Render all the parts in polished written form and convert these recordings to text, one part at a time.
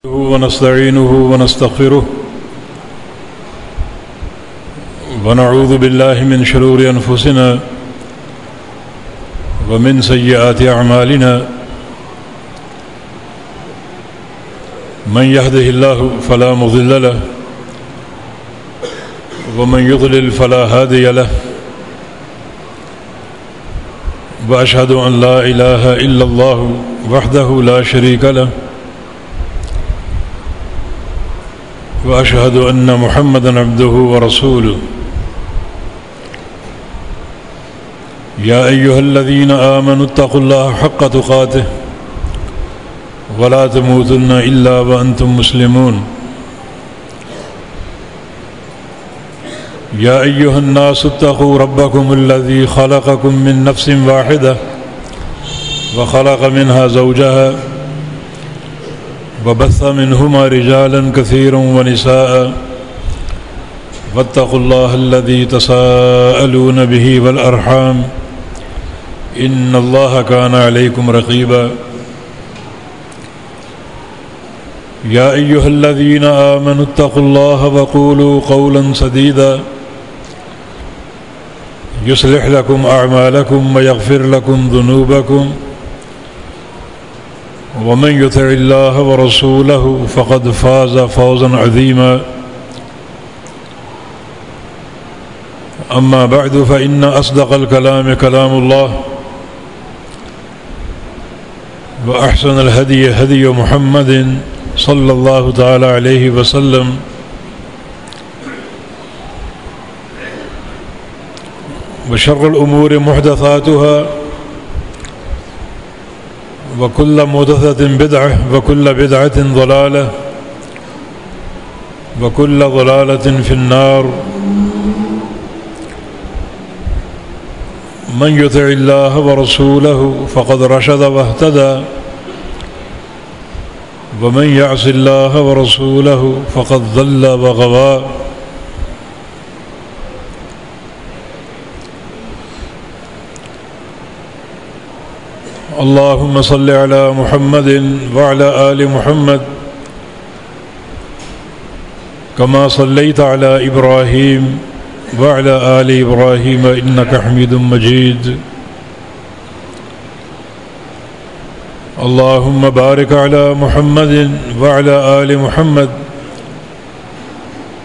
ونستعينه ونستغفره ونعوذ بالله من شرور أنفسنا ومن سيئات أعمالنا من يهده الله فلا مضل له ومن يضلل فلا هادي له وأشهد أن لا إله إلا الله وحده لا شريك له وأشهد أن محمدًا عبده ورسوله يا أيها الذين آمنوا اتقوا الله حق تقاته ولا تموتن إلا وأنتم مسلمون يا أيها الناس اتقوا ربكم الذي خلقكم من نفس واحدة وخلق منها زوجها وبث منهما رجالا كثيرا ونساء واتقوا الله الذي تساءلون به والأرحام إن الله كان عليكم رقيبا يا أيها الذين آمنوا اتقوا الله وقولوا قولا سديدا يصلح لكم أعمالكم ويغفر لكم ذنوبكم ومن يطع الله ورسوله فقد فاز فوزا عظيما أما بعد فإن أصدق الكلام كلام الله وأحسن الهدي هدي محمد صلى الله تعالى عليه وسلم وشر الأمور محدثاتها وكل محدثة بدعة وكل بدعة ضلالة وكل ضلالة في النار من يطع الله ورسوله فقد رشد واهتدى ومن يعص الله ورسوله فقد ضل وغوى اللهم صل على محمد وعلى آل محمد كما صليت على إبراهيم وعلى آل إبراهيم إنك حميد مجيد اللهم بارك على محمد وعلى آل محمد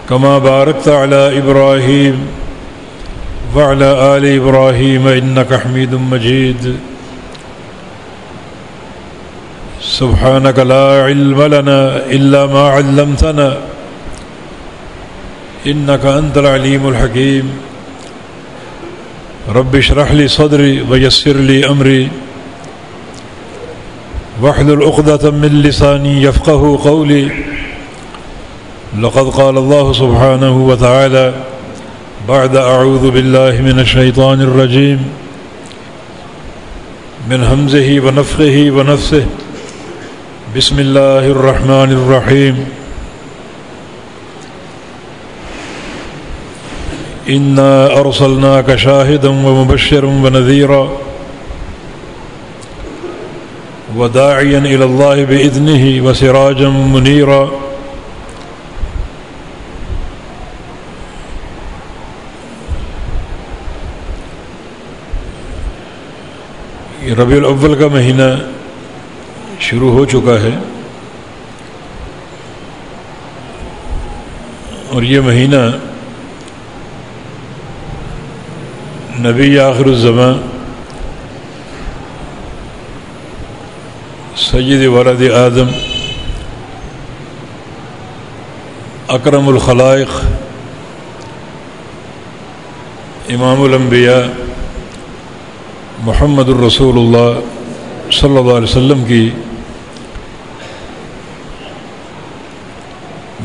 كما باركت على إبراهيم وعلى آل إبراهيم إنك حميد مجيد سبحانك لا علم لنا إلا ما علمتنا إنك أنت العليم الحكيم رب اشرح لي صدري ويسر لي أمري واحلل عقدة من لساني يفقه قولي لقد قال الله سبحانه وتعالى بعد أعوذ بالله من الشيطان الرجيم من همزه ونفخه ونفثه بسم الله الرحمن الرحيم إنا أرسلناك شاهدا ومبشرا ونذيرا وداعيا إلى الله بإذنه وسراجا منيرا ربیع الاول کا مہینہ شروع ہو چکا ہے اور یہ مہینہ نبی آخر الزمان سید ولد آدم اکرم الخلائق امام الانبیاء محمد الرسول اللہ صلی اللہ علیہ وسلم کی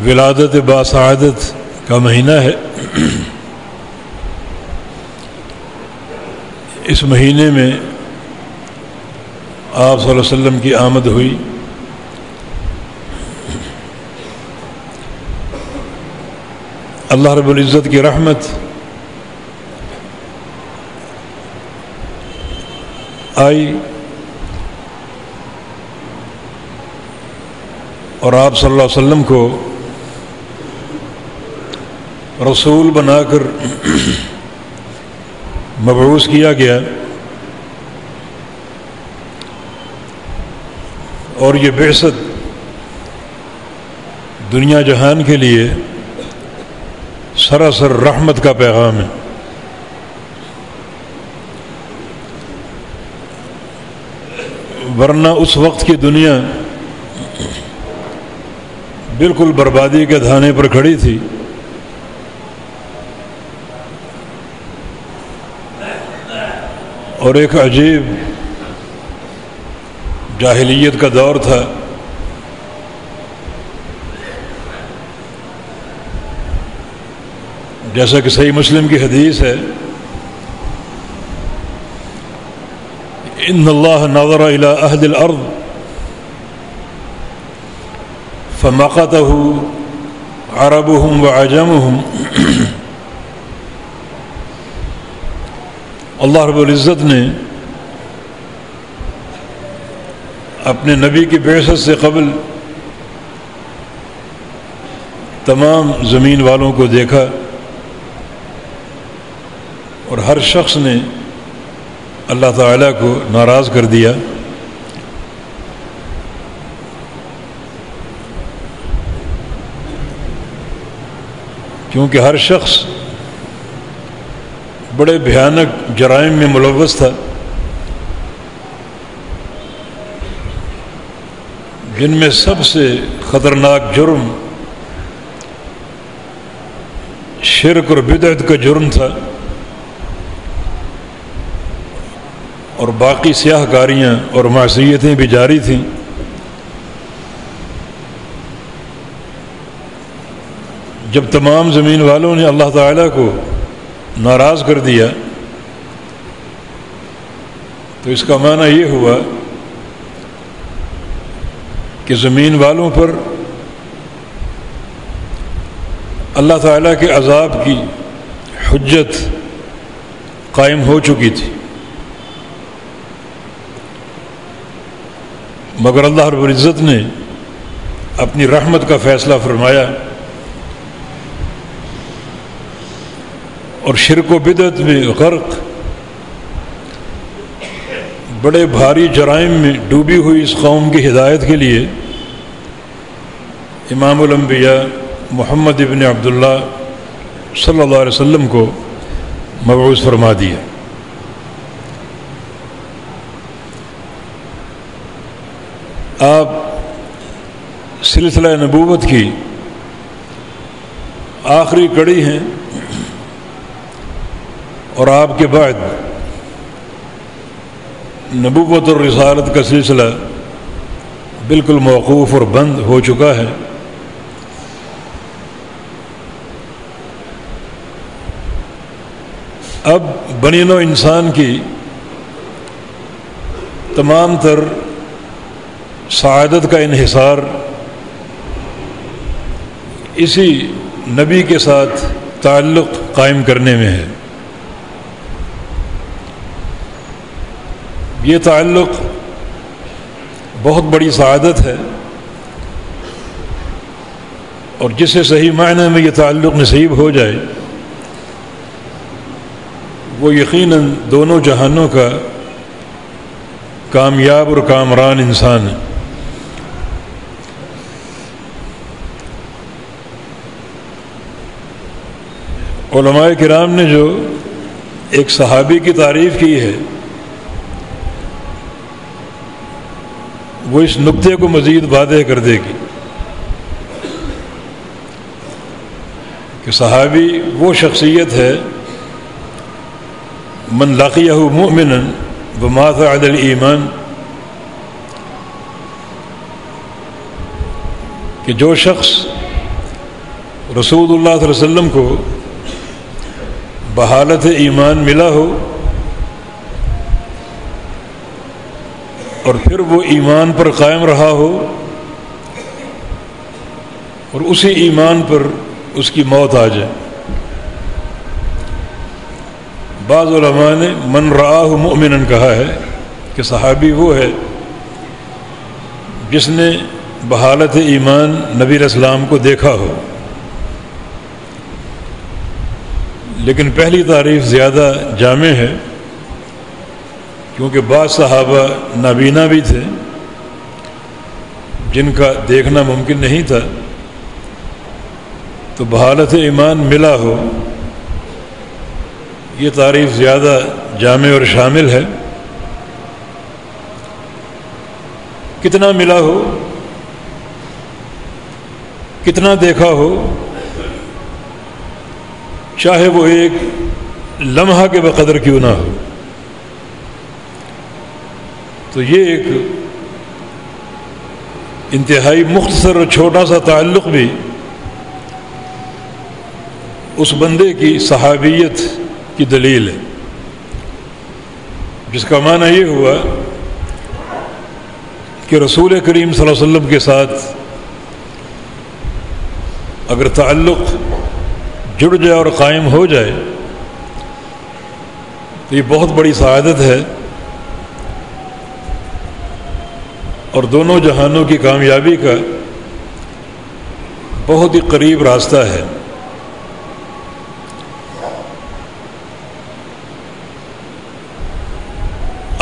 ولادت باسعادت کا مہینہ ہے۔ اس مہینے میں آپ صلی اللہ علیہ وسلم کی آمد ہوئی۔ اللہ رب العزت کی رحمت آئی اور آپ صلی اللہ علیہ وسلم کو رسول بنا کر مبعوث کیا گیا، اور یہ بعثت دنیا جہان کے لیے سراسر رحمت کا پیغام ہے۔ ورنہ اس وقت کی دنیا بالکل بربادی کے دھانے پر کھڑی تھی، اور ایک عجیب جاہلیت کا دور تھا۔ جیسا کہ صحیح مسلم کی حدیث ہے، ان اللہ نظر الی اہل الارض فمقتہ عربهم وعجمهم۔ اللہ رب العزت نے اپنے نبی کی بعثت سے قبل تمام زمین والوں کو دیکھا، اور ہر شخص نے اللہ تعالیٰ کو ناراض کر دیا۔ کیونکہ ہر شخص بڑے بھیانک جرائم میں ملوث تھا، جن میں سب سے خطرناک جرم شرک اور بدعت کا جرم تھا، اور باقی سیاہ کاریاں اور معصیتیں بھی جاری تھیں۔ جب تمام زمین والوں نے اللہ تعالیٰ کو ناراض کر دیا تو اس کا معنی یہ ہوا کہ زمین والوں پر اللہ تعالیٰ کے عذاب کی حجت قائم ہو چکی تھی، مگر اللہ رب العزت نے اپنی رحمت کا فیصلہ فرمایا، اور شرک و بدعت میں غرق بڑے بھاری جرائم میں ڈوبی ہوئی اس قوم کی ہدایت کے لیے امام الانبیاء محمد ابن عبداللہ صلی اللہ علیہ وسلم کو مبعوث فرما دیا۔ آپ سلسلہ نبوت کی آخری کڑی ہیں، اور آپ کے بعد نبوت اور رسالت کا سلسلہ بالکل موقوف اور بند ہو چکا ہے۔ اب بنی نوع انسان کی تمام تر سعادت کا انحصار اسی نبی کے ساتھ تعلق قائم کرنے میں ہے۔ یہ تعلق بہت بڑی سعادت ہے، اور جسے صحیح معنی میں یہ تعلق نصیب ہو جائے وہ یقیناً دونوں جہانوں کا کامیاب اور کامران انسان ہے۔ علماء کرام نے جو ایک صحابی کی تعریف کی ہے وہ اس نقطے کو مزید واضح کر دے گی کہ صحابی وہ شخصیت ہے من لقیہ مؤمنا ومات علی الایمان، کہ جو شخص رسول اللہ صلی اللہ علیہ وسلم کو بحالت ایمان ملا ہو اور پھر وہ ایمان پر قائم رہا ہو اور اسی ایمان پر اس کی موت آ جائے۔ بعض علماء نے من رآہ مؤمنا کہا ہے کہ صحابی وہ ہے جس نے بحالت ایمان نبی علیہ السلام کو دیکھا ہو، لیکن پہلی تعریف زیادہ جامع ہے، کیونکہ بعض صحابہ نابینا بھی تھے جن کا دیکھنا ممکن نہیں تھا، تو بحالت ایمان ملا ہو، یہ تعریف زیادہ جامع اور شامل ہے۔ کتنا ملا ہو، کتنا دیکھا ہو، چاہے وہ ایک لمحہ کے بقدر کیوں نہ ہو، تو یہ ایک انتہائی مختصر اور چھوٹا سا تعلق بھی اس بندے کی صحابیت کی دلیل ہے، جس کا معنی یہ ہوا کہ رسول کریم صلی اللہ علیہ وسلم کے ساتھ اگر تعلق جڑ جائے اور قائم ہو جائے تو یہ بہت بڑی سعادت ہے اور دونوں جہانوں کی کامیابی کا بہت ہی قریب راستہ ہے۔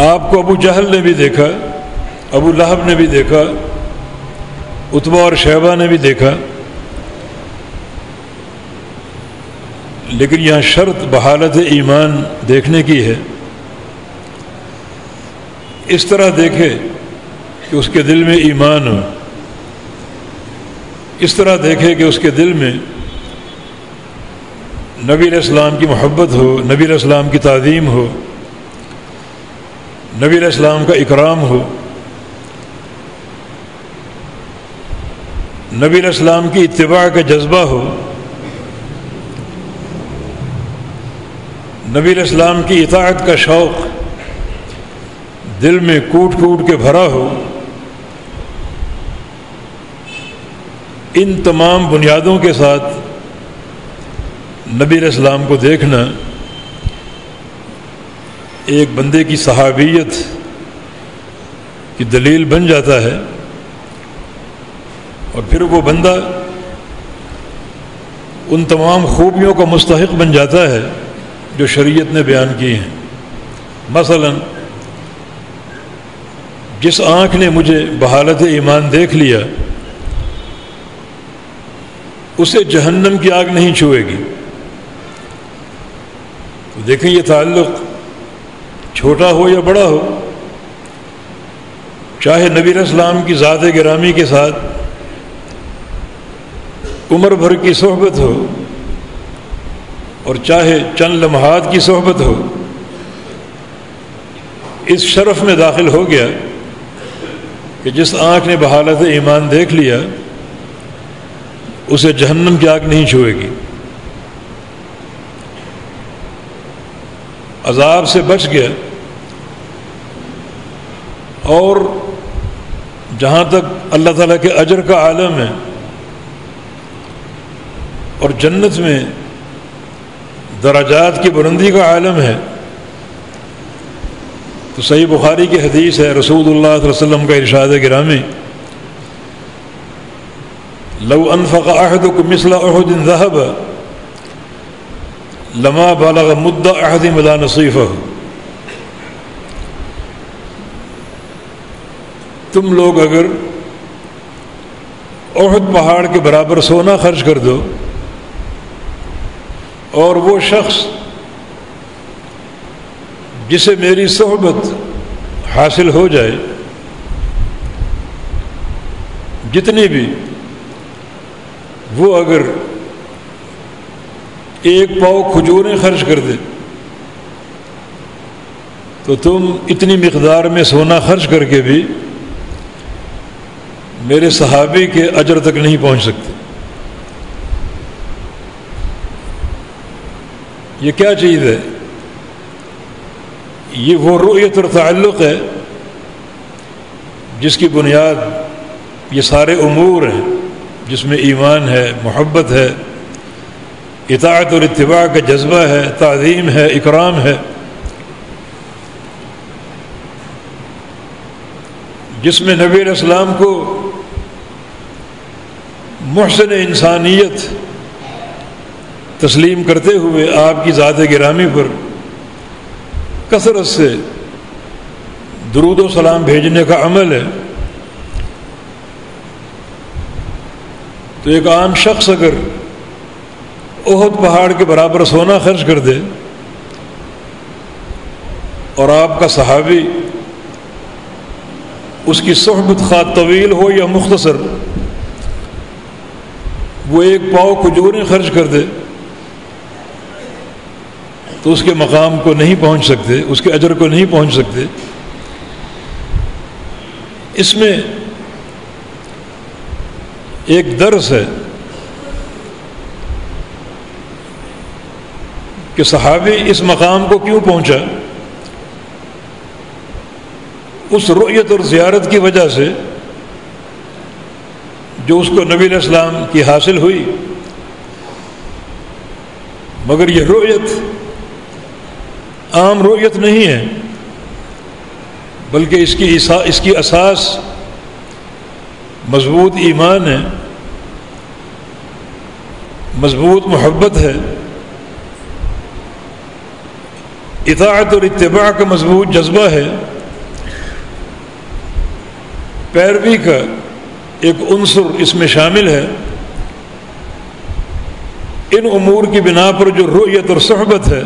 آپ کو ابو جہل نے بھی دیکھا، ابو لہب نے بھی دیکھا، عتبہ اور شیبہ نے بھی دیکھا، لیکن یہاں شرط بحالت ایمان دیکھنے کی ہے۔ اس طرح دیکھے کہ اس کے دل میں ایمان ہو، اس طرح دیکھے کہ اس کے دل میں نبی علیہ السلام کی محبت ہو، نبی علیہ السلام کی تعظیم ہو، نبی علیہ السلام کا اکرام ہو، نبی علیہ السلام کی اتباع کا جذبہ ہو، نبی علیہ السلام کی اطاعت کا شوق دل میں کوٹ کوٹ کے بھرا ہو۔ ان تمام بنیادوں کے ساتھ نبی علیہ السلام کو دیکھنا ایک بندے کی صحابیت کی دلیل بن جاتا ہے، اور پھر وہ بندہ ان تمام خوبیوں کا مستحق بن جاتا ہے جو شریعت نے بیان کی ہیں۔ مثلا جس آنکھ نے مجھے بحالت ایمان دیکھ لیا اسے جہنم کی آگ نہیں چھوئے گی۔ تو دیکھیں یہ تعلق چھوٹا ہو یا بڑا ہو، چاہے نبی علیہ السلام کی ذات گرامی کے ساتھ عمر بھر کی صحبت ہو اور چاہے چند لمحات کی صحبت ہو، اس شرف میں داخل ہو گیا کہ جس آنکھ نے بحالت ایمان دیکھ لیا اسے جہنم کی آگ نہیں چھوئے گی، عذاب سے بچ گیا۔ اور جہاں تک اللہ تعالیٰ کے اجر کا عالم ہے اور جنت میں درجات کی بلندی کا عالم ہے، تو صحیح بخاری کی حدیث ہے، رسول اللہ صلی اللہ علیہ وسلم کا ارشاد گرامی، لو انفق احدکم مثل احد ذهب لما بلغ مد احدهم ولا نصیفہ۔ تم لوگ اگر احد پہاڑ کے برابر سونا خرچ کر دو اور وہ شخص جسے میری صحبت حاصل ہو جائے جتنی بھی، وہ اگر ایک پاؤ کھجوریں خرچ کر دے تو تم اتنی مقدار میں سونا خرچ کر کے بھی میرے صحابی کے اجر تک نہیں پہنچ سکتے۔ یہ کیا چیز ہے؟ یہ وہ رؤیت اور تعلق ہے جس کی بنیاد یہ سارے امور ہیں، جس میں ایمان ہے، محبت ہے، اطاعت اور اتباع کا جذبہ ہے، تعظیم ہے، اکرام ہے، جس میں نبی علیہ السلام کو محسن انسانیت تسلیم کرتے ہوئے آپ کی ذات گرامی پر کثرت سے درود و سلام بھیجنے کا عمل ہے، تو ایک عام شخص اگر احد پہاڑ کے برابر سونا خرچ کر دے اور آپ کا صحابی اس کی صحبت خواہ طویل ہو یا مختصر وہ ایک پاؤ کھجوریں خرچ کر دے تو اس کے مقام کو نہیں پہنچ سکتے، اس کے اجر کو نہیں پہنچ سکتے۔ اس میں ایک درس ہے کہ صحابی اس مقام کو کیوں پہنچا، اس رؤیت اور زیارت کی وجہ سے جو اس کو نبی علیہ السلام کی حاصل ہوئی، مگر یہ رؤیت عام رؤیت نہیں ہے، بلکہ اس کی اساس مضبوط ایمان ہے، مضبوط محبت ہے، اطاعت اور اتباع کا مضبوط جذبہ ہے، پیروی کا ایک عنصر اس میں شامل ہے۔ ان امور کی بنا پر جو رؤیت اور صحبت ہے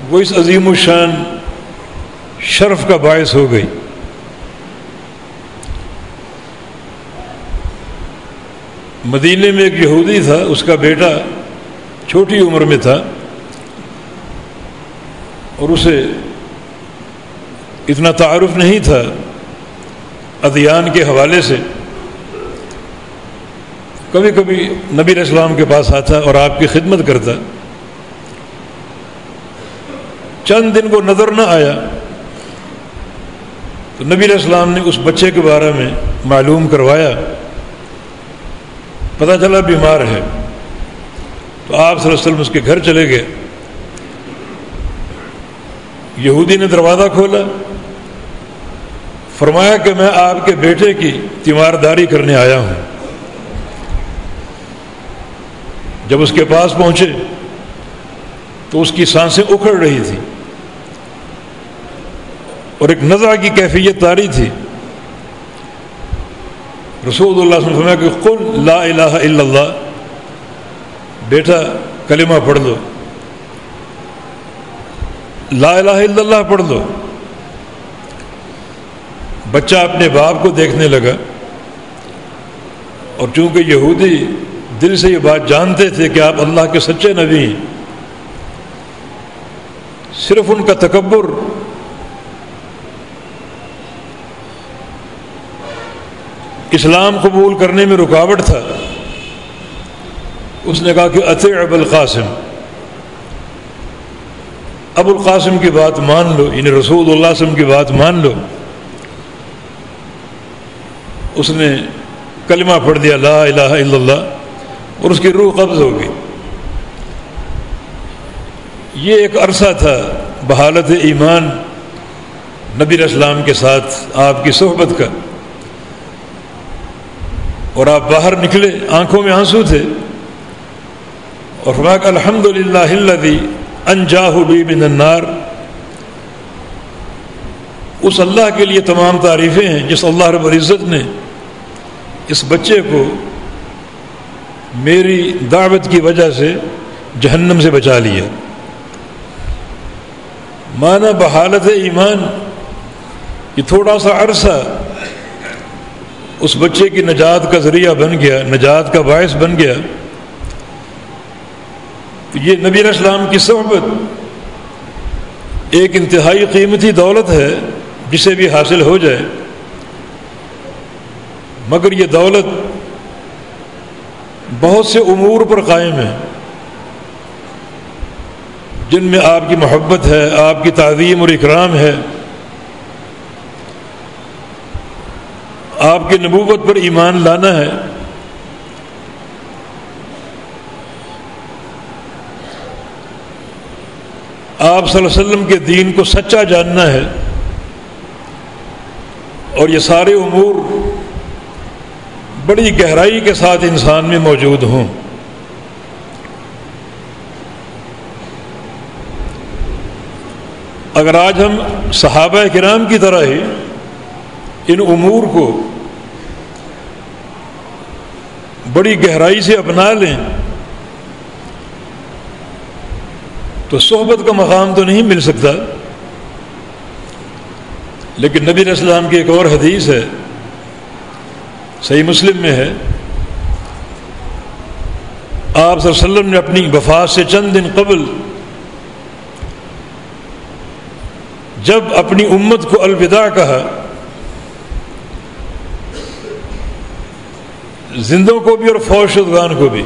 وہ اس عظیم الشان شرف کا باعث ہو گئی۔ مدینے میں ایک یہودی تھا، اس کا بیٹا چھوٹی عمر میں تھا اور اسے اتنا تعارف نہیں تھا ادیان کے حوالے سے، کبھی کبھی نبی علیہ السلام کے پاس آتا اور آپ کی خدمت کرتا۔ چند دن وہ نظر نہ آیا تو نبی علیہ السلام نے اس بچے کے بارے میں معلوم کروایا، پتہ چلا بیمار ہے، تو آپ صلی اللہ علیہ وسلم اس کے گھر چلے گئے۔ یہودی نے دروازہ کھولا، فرمایا کہ میں آپ کے بیٹے کی تیمارداری کرنے آیا ہوں۔ جب اس کے پاس پہنچے تو اس کی سانسیں اکھڑ رہی تھیں اور ایک نزع کی کیفیت طاری تھی۔ رسول اللہ صلی اللہ علیہ وسلم فرمایا کہ قل لا الہ الا اللہ، بیٹا کلمہ پڑھ لو، لا الہ الا اللہ پڑھ لو۔ بچہ اپنے باپ کو دیکھنے لگا، اور چونکہ یہودی دل سے یہ بات جانتے تھے کہ آپ اللہ کے سچے نبی ہیں، صرف ان کا تکبر اسلام قبول کرنے میں رکاوٹ تھا۔ اس نے کہا کہ اطیع ابو القاسم، ابو القاسم کی بات مان لو، یعنی رسول اللہ صلی اللہ علیہ وسلم کی بات مان لو۔ اس نے کلمہ پڑھ دیا لا الہ الا اللہ، اور اس کی روح قبض ہو گئی۔ یہ ایک عرصہ تھا بحالت ایمان نبی علیہ السلام کے ساتھ آپ کی صحبت کا، اور آپ باہر نکلے، آنکھوں میں آنسو تھے، اور فرمایا کہ الحمدللہ الذی انجاہ بی من النار، اس اللہ کے لیے تمام تعریفیں ہیں جس اللہ رب العزت نے اس بچے کو میری دعوت کی وجہ سے جہنم سے بچا لیا۔ مانا بحالت ایمان کہ تھوڑا سا عرصہ اس بچے کی نجات کا ذریعہ بن گیا، نجات کا باعث بن گیا۔ تو یہ نبی علیہ السلام کی صحبت ایک انتہائی قیمتی دولت ہے جسے بھی حاصل ہو جائے، مگر یہ دولت بہت سے امور پر قائم ہے جن میں آپ کی محبت ہے، آپ کی تعظیم اور اکرام ہے، آپ کی نبوت پر ایمان لانا ہے۔ آپ صلی اللہ علیہ وسلم کے دین کو سچا جاننا ہے، اور یہ سارے امور بڑی گہرائی کے ساتھ انسان میں موجود ہوں۔ اگر آج ہم صحابہ کرام کی طرح ہی ان امور کو بڑی گہرائی سے اپنا لیں تو صحبت کا مقام تو نہیں مل سکتا، لیکن نبی علیہ السلام کی ایک اور حدیث ہے، صحیح مسلم میں ہے، آپ صلی اللہ علیہ وسلم نے اپنی وفات سے چند دن قبل جب اپنی امت کو الوداع کہا، زندوں کو بھی اور فوت شدگان کو بھی،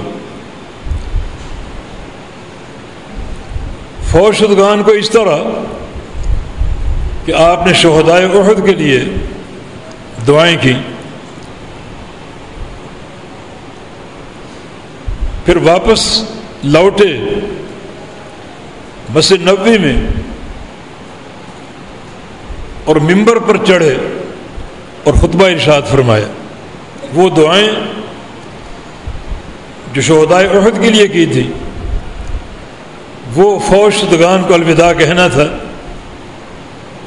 فوت شدگان کو اس طرح کہ آپ نے شہدائے احد کے لیے دعائیں کی، پھر واپس لوٹے مسجد نبوی میں اور ممبر پر چڑھے اور خطبہ ارشاد فرمایا۔ وہ دعائیں جو شہدائے احد کے لیے کی تھی، وہ فوت شدگان کو الوداع کہنا تھا،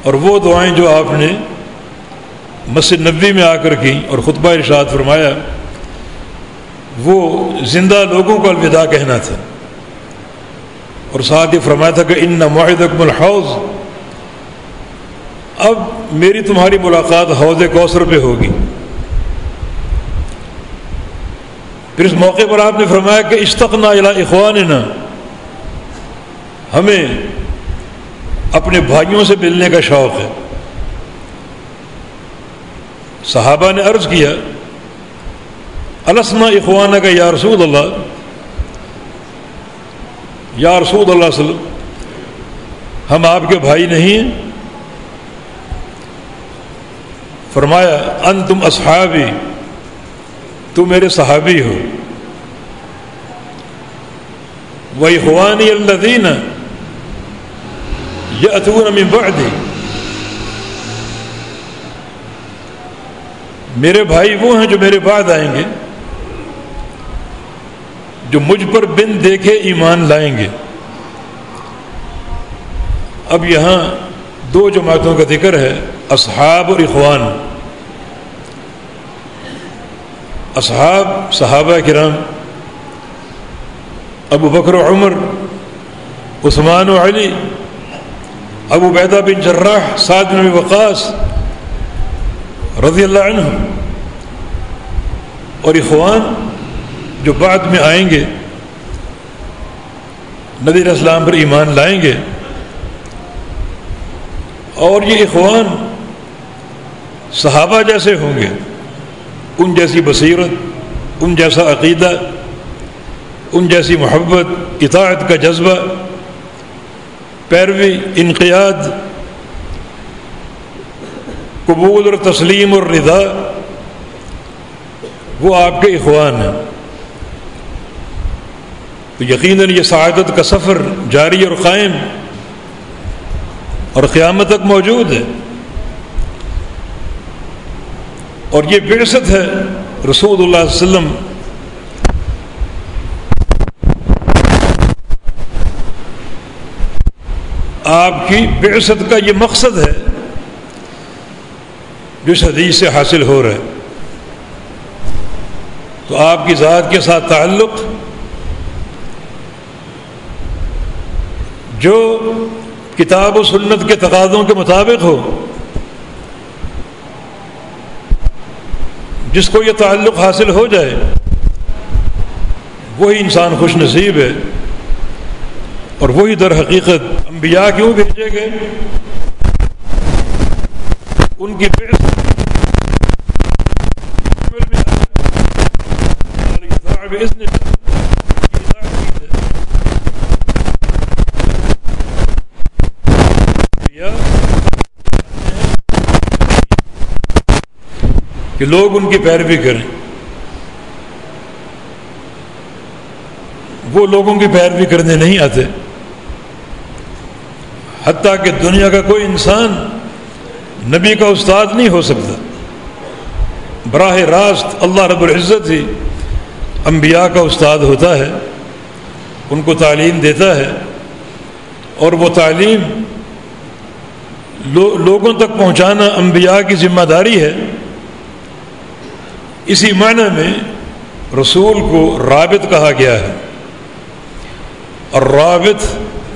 اور وہ دعائیں جو آپ نے مسجد نبوی میں آ کر کی اور خطبہ ارشاد فرمایا، وہ زندہ لوگوں کو الوداع کہنا تھا، اور ساتھ ہی فرمایا تھا کہ ان موعدکم الحوض، اب میری تمہاری ملاقات حوض کوثر پہ ہوگی۔ پھر اس موقع پر آپ نے فرمایا کہ اشتقنا الی اخواننا، ہمیں اپنے بھائیوں سے ملنے کا شوق ہے۔ صحابہ نے عرض کیا السنا اخوانک یا رسول اللہ، یا رسول اللہ صلی اللہ علیہ وسلم، ہم آپ کے بھائی نہیں ہیں؟ فرمایا انتم اصحابی، تو میرے صحابی ہو، وَإِخْوَانِيَ الَّذِينَ يَأْتُونَ مِن بَعْدِي، میرے بھائی وہ ہیں جو میرے بعد آئیں گے، جو مجھ پر بن دیکھے ایمان لائیں گے۔ اب یہاں دو جماعتوں کا ذکر ہے، اصحاب اور اخوان۔ اصحاب صحابہ کرام، ابو بکر و عمر، عثمان و علی، ابو عبیدہ بن جراح، سعد بن ابی وقاص رضی اللہ عنہ، اور اخوان جو بعد میں آئیں گے، نبی علیہ السلام پر ایمان لائیں گے، اور یہ اخوان صحابہ جیسے ہوں گے، ان جیسی بصیرت، ان جیسا عقیدہ، ان جیسی محبت، اطاعت کا جذبہ، پیروی، انقیاد، قبول اور تسلیم اور رضا، وہ آپ کے اخوان ہیں۔ تو یقیناً یہ سعادت کا سفر جاری اور قائم اور قیامت تک موجود ہے، اور یہ بعثت ہے رسول اللہ صلی اللہ علیہ وسلم آپ کی بعثت کا یہ مقصد ہے جو اس حدیث سے حاصل ہو رہا ہے۔ تو آپ کی ذات کے ساتھ تعلق جو کتاب و سنت کے تقاضوں کے مطابق ہو، جس کو یہ تعلق حاصل ہو جائے وہی انسان خوش نصیب ہے، اور وہی در حقیقت انبیاء کیوں بھیجے گئے، ان کی کہ لوگ ان کی پیروی کریں۔ وہ لوگوں کی پیروی کرنے نہیں آتے، حتیٰ کہ دنیا کا کوئی انسان نبی کا استاد نہیں ہو سکتا، براہ راست اللہ رب العزت ہی انبیاء کا استاد ہوتا ہے، ان کو تعلیم دیتا ہے، اور وہ تعلیم لوگوں تک پہنچانا انبیاء کی ذمہ داری ہے۔ اسی معنی میں رسول کو رابط کہا گیا ہے، اور رابط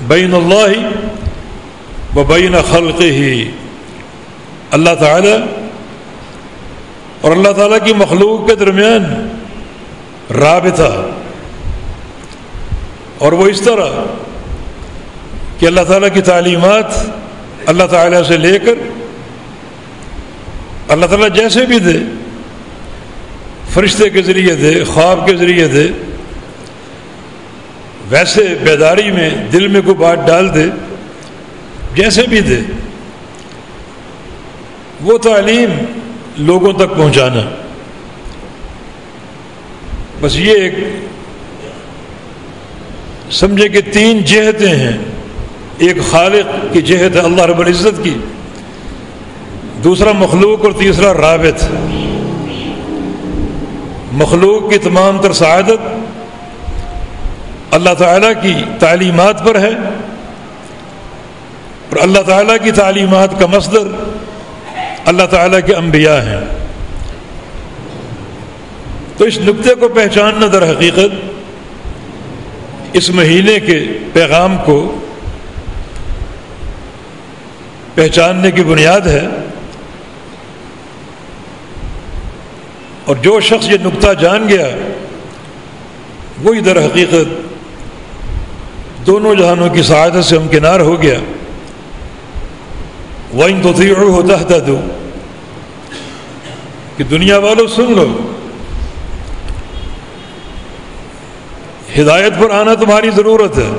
بین اللہ و بین خلقہ، اللہ تعالی اور اللہ تعالیٰ کی مخلوق کے درمیان رابطہ، اور وہ اس طرح کہ اللہ تعالیٰ کی تعلیمات اللہ تعالیٰ سے لے کر اللہ تعالیٰ جیسے بھی دے، فرشتے کے ذریعے دے، خواب کے ذریعے دے، ویسے بیداری میں دل میں کوئی بات ڈال دے، جیسے بھی دے، وہ تعلیم لوگوں تک پہنچانا۔ بس یہ ایک سمجھے کہ تین جہتیں ہیں، ایک خالق کی جہت ہے اللہ رب العزت کی، دوسرا مخلوق، اور تیسرا رابط۔ مخلوق کی تمام تر سعادت اللہ تعالیٰ کی تعلیمات پر ہے، اور اللہ تعالیٰ کی تعلیمات کا مصدر اللہ تعالیٰ کے انبیاء ہیں۔ تو اس نقطے کو پہچاننا در حقیقت اس مہینے کے پیغام کو پہچاننے کی بنیاد ہے، اور جو شخص یہ نقطہ جان گیا وہی در حقیقت دونوں جہانوں کی سعادت سے ہمکنار ہو گیا۔ وَإِن تُطِيعُوهُ تَهْتَدُوا، کہ دنیا والوں سن لو، ہدایت پر آنا تمہاری ضرورت ہے،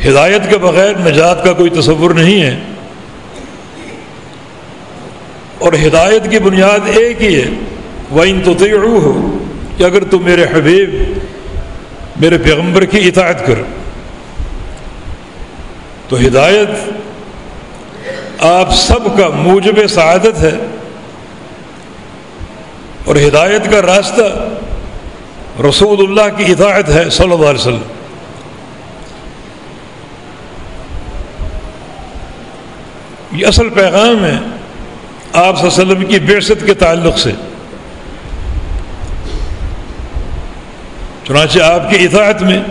ہدایت کے بغیر نجات کا کوئی تصور نہیں ہے، اور ہدایت کی بنیاد ایک ہی ہے، وَإِن تُطِيعُوهُ، کہ اگر تم میرے حبیب میرے پیغمبر کی اطاعت کر، تو ہدایت آپ سب کا موجب سعادت ہے، اور ہدایت کا راستہ رسول اللہ کی اطاعت ہے صلی اللہ علیہ وسلم۔ یہ اصل پیغام ہے آپ صلی اللہ علیہ وسلم کی بعثت کے تعلق سے۔ چنانچہ آپ کی اطاعت میں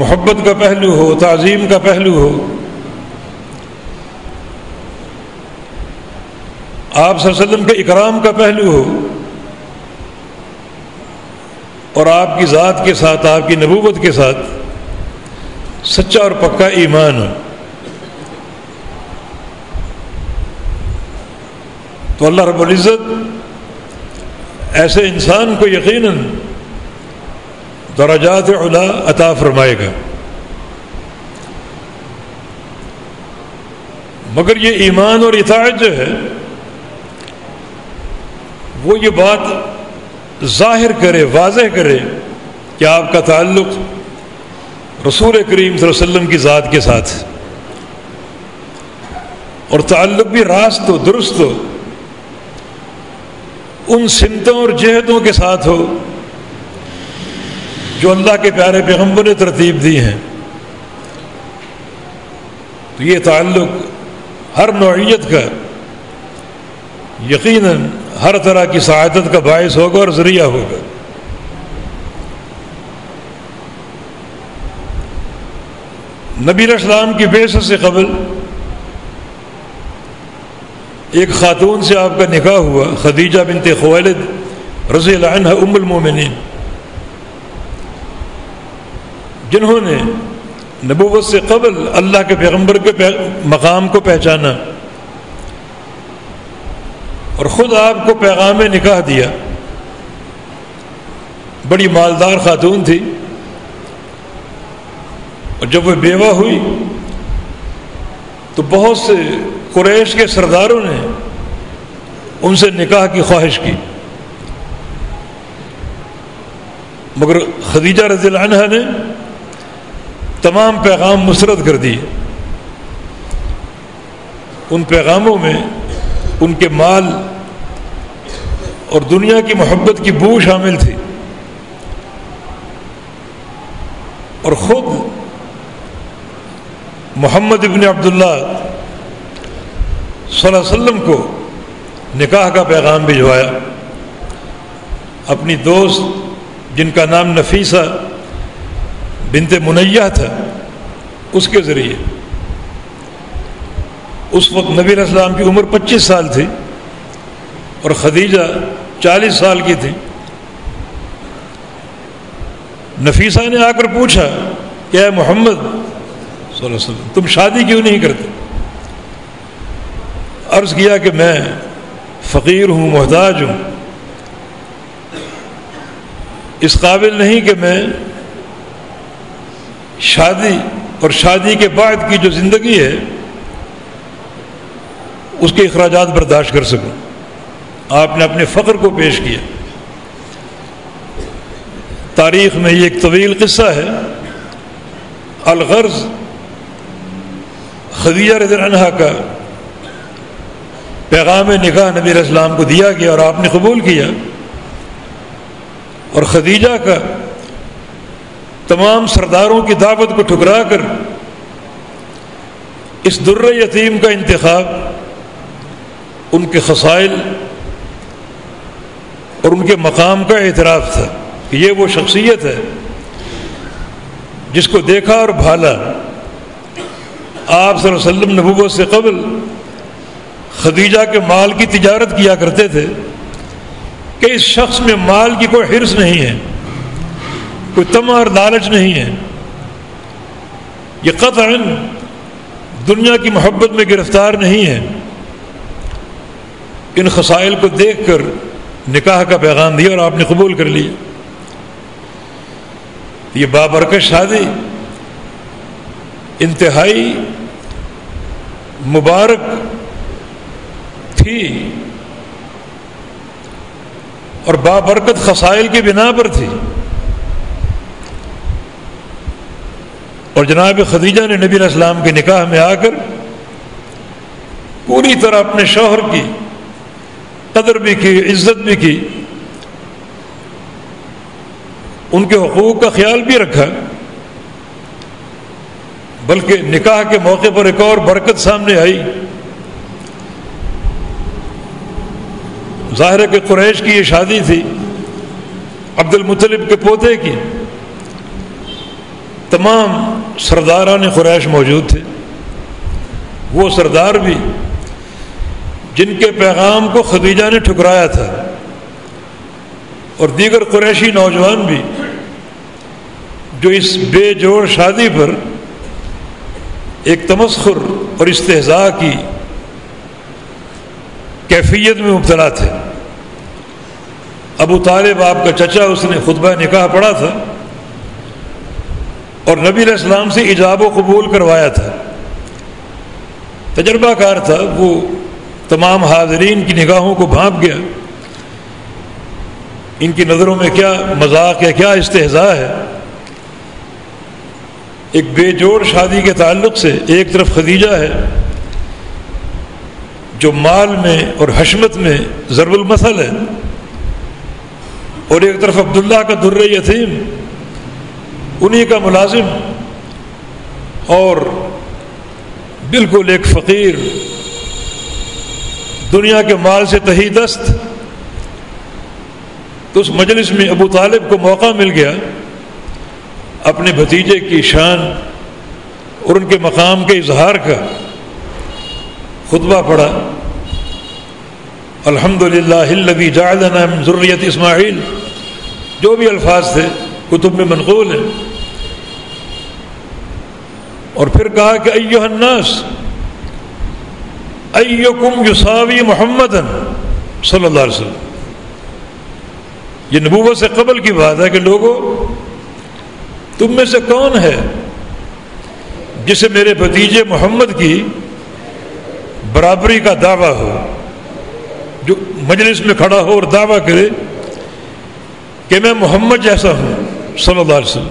محبت کا پہلو ہو، تعظیم کا پہلو ہو، آپ صلی اللہ علیہ وسلم کے اکرام کا پہلو ہو، اور آپ کی ذات کے ساتھ، آپ کی نبوت کے ساتھ سچا اور پکا ایمان ہو، تو اللہ رب العزت ایسے انسان کو یقیناً درجات علا عطا فرمائے گا۔ مگر یہ ایمان اور اطاعت جو ہے وہ یہ بات ظاہر کرے، واضح کرے کہ آپ کا تعلق رسول کریم صلی اللہ علیہ وسلم کی ذات کے ساتھ، اور تعلق بھی راست ہو، درست ہو، ان سمتوں اور جہتوں کے ساتھ ہو جو اللہ کے پیارے پیغمبر نے ترتیب دی ہیں۔ تو یہ تعلق ہر نوعیت کا یقیناً ہر طرح کی سعادت کا باعث ہوگا اور ذریعہ ہوگا۔ نبی علیہ السلام کی بعثت سے قبل ایک خاتون سے آپ کا نکاح ہوا، خدیجہ بنت خویلد رضی اللہ عنہا ام المومنین، جنہوں نے نبوت سے قبل اللہ کے پیغمبر کے مقام کو پہچانا اور خود آپ کو پیغام نکاح دیا۔ بڑی مالدار خاتون تھی، اور جب وہ بیوہ ہوئی تو بہت سے قریش کے سرداروں نے ان سے نکاح کی خواہش کی، مگر خدیجہ رضی اللہ عنہا نے تمام پیغام مسترد کر دیے۔ ان پیغاموں میں ان کے مال اور دنیا کی محبت کی بو شامل تھی، اور خود محمد ابن عبداللہ صلی اللہ علیہ وسلم کو نکاح کا پیغام بھجوایا اپنی دوست جن کا نام نفیسہ بنت منیہ تھا اس کے ذریعے۔ اس وقت نبی علیہ السلام کی عمر 25 سال تھی اور خدیجہ 40 سال کی تھی۔ نفیسہ نے آ کر پوچھا کہ اے محمد صلی اللہ علیہ وسلم تم شادی کیوں نہیں کرتے؟ عرض کیا کہ میں فقیر ہوں، محتاج ہوں، اس قابل نہیں کہ میں شادی اور شادی کے بعد کی جو زندگی ہے اس کے اخراجات برداشت کر سکوں۔ آپ نے اپنے فقر کو پیش کیا۔ تاریخ میں یہ ایک طویل قصہ ہے۔ الغرض خدیجہ رضی اللہ عنہا کا پیغام نکاح نبی علیہ السلام کو دیا گیا اور آپ نے قبول کیا، اور خدیجہ کا تمام سرداروں کی دعوت کو ٹھکرا کر اس در یتیم کا انتخاب ان کے خصائل اور ان کے مقام کا اعتراف تھا کہ یہ وہ شخصیت ہے جس کو دیکھا اور بھالا۔ آپ صلی اللہ علیہ وسلم نبوت سے قبل خدیجہ کے مال کی تجارت کیا کرتے تھے کہ اس شخص میں مال کی کوئی حرص نہیں ہے، کوئی طمع اور لالچ نہیں ہے، یہ قطعاً دنیا کی محبت میں گرفتار نہیں ہے۔ ان خصائل کو دیکھ کر نکاح کا پیغام دیا اور آپ نے قبول کر لیا۔ یہ بابرکت شادی انتہائی مبارک تھی اور بابرکت خصائل کی بنا پر تھی، اور جناب خدیجہ نے نبی علیہ السلام کے نکاح میں آ کر پوری طرح اپنے شوہر کی قدر بھی کی، عزت بھی کی، ان کے حقوق کا خیال بھی رکھا، بلکہ نکاح کے موقع پر ایک اور برکت سامنے آئی۔ ظاہر ہے کہ قریش کی یہ شادی تھی عبد المطلب کے پوتے کی، تمام سرداران قریش موجود تھے، وہ سردار بھی جن کے پیغام کو خدیجہ نے ٹھکرایا تھا، اور دیگر قریشی نوجوان بھی جو اس بے جوڑ شادی پر ایک تمسخر اور استہزاء کی کیفیت میں مبتلا تھے۔ ابو طالب آپ کا چچا، اس نے خطبہ نکاح پڑھا تھا اور نبی علیہ السلام سے ایجاب و قبول کروایا تھا، تجربہ کار تھا، وہ تمام حاضرین کی نگاہوں کو بھانپ گیا، ان کی نظروں میں کیا مذاق ہے، کیا استہزاء ہے۔ ایک بے جوڑ شادی کے تعلق سے ایک طرف خدیجہ ہے جو مال میں اور حشمت میں ضرب المثل ہے، اور ایک طرف عبداللہ کا در یتیم، انہی کا ملازم اور بالکل ایک فقیر، دنیا کے مال سے تہی دست۔ تو اس مجلس میں ابو طالب کو موقع مل گیا اپنے بھتیجے کی شان اور ان کے مقام کے اظہار کا۔ خطبہ پڑھا، الحمدللہ الذی جعلنا من ذریۃ اسماعیل، جو بھی الفاظ تھے کتب میں منقول ہیں، اور پھر کہا کہ ایھا الناس ایکم یساوی محمدًا صلی اللہ علیہ وسلم۔ یہ نبوت سے قبل کی بات ہے کہ لوگوں، تم میں سے کون ہے جسے میرے بھتیجے محمد کی برابری کا دعویٰ ہو، جو مجلس میں کھڑا ہو اور دعویٰ کرے کہ میں محمد جیسا ہوں صلی اللہ علیہ وسلم،